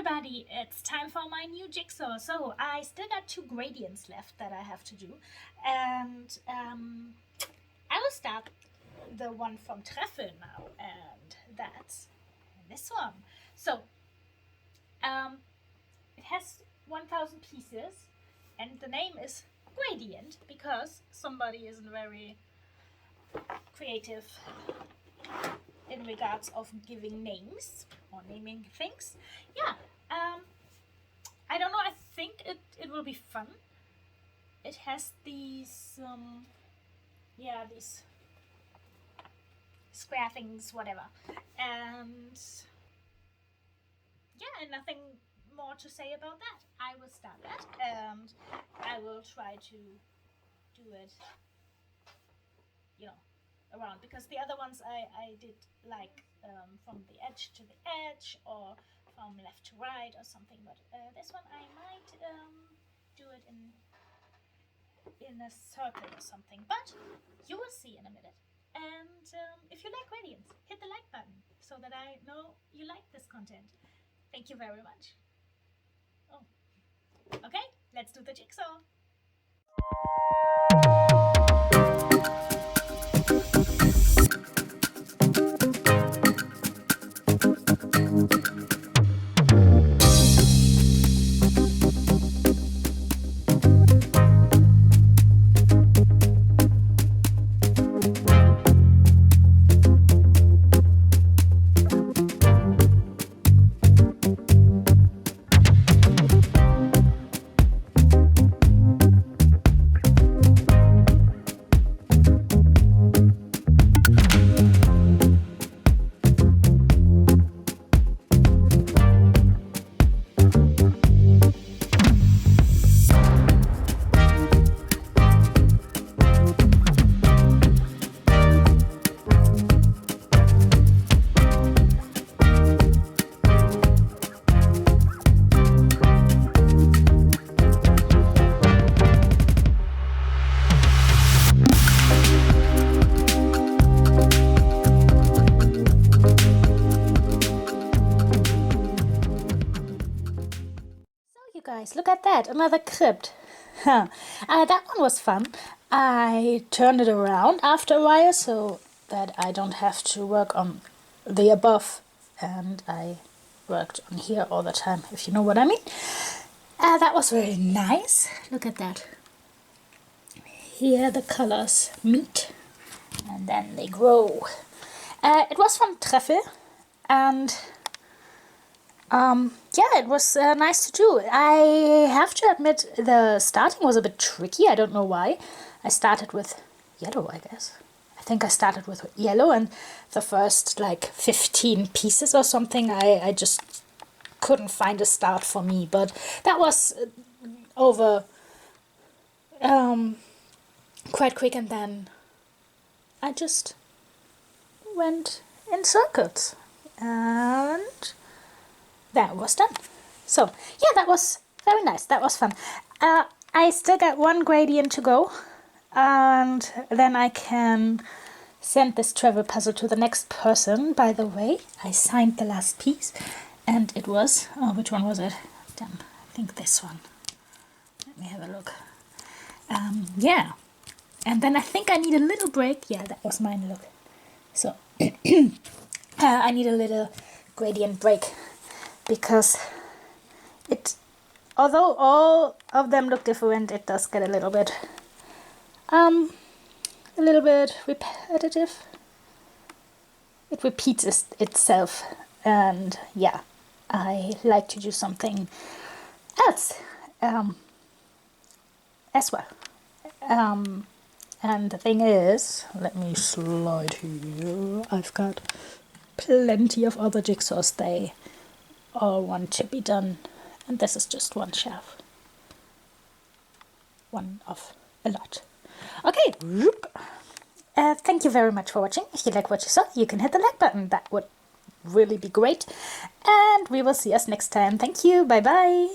everybody, it's time for my new jigsaw. So I still got 2 gradients left that I have to do, and I will start the one from Trefl now, and that's this one. So it has 1000 pieces, and the name is Gradient because somebody isn't very creative in regards of giving names or naming things. Yeah, I don't know, I think it will be fun. It has these these square things, whatever, and yeah, and nothing more to say about that. I will start that, and I will try to do it, around, because the other ones I did like from the edge to the edge or from left to right or something, but this one I might do it in a circle or something, but you will see in a minute. And if you like gradients, hit the like button so that I know you like this content. Thank you very much. Oh, okay, let's do the jigsaw. Guys, look at that, another crypt. That one was fun. I turned it around after a while so that I don't have to work on the above, and I worked on here all the time, if you know what I mean. That was very nice. Look at that. Here the colors meet and then they grow. It was from Trefl, and yeah, it was nice to do. I have to admit the starting was a bit tricky. I don't know why. I started with yellow, I guess. I think I started with yellow, and the first like 15 pieces or something, I just couldn't find a start for me. But that was over quite quick, and then I just went in circles, and that was done. So yeah, that was very nice. That was fun. I still got 1 gradient to go, and then I can send this Trefl puzzle to the next person. By the way, I signed the last piece, and it was, oh, which one was it? Damn, I think this one. Let me have a look. Yeah, and then I think I need a little break. Yeah, that was mine. Look, so I need a little gradient break, because although all of them look different, it does get a little bit repetitive. It repeats itself, and yeah, I like to do something else as well. And the thing is, let me slide here. I've got plenty of other jigsaws. They all want to be done, and this is just one shelf. One of a lot. Okay, thank you very much for watching. If you like what you saw, you can hit the like button. That would really be great, and we will see us next time. Thank you, bye bye.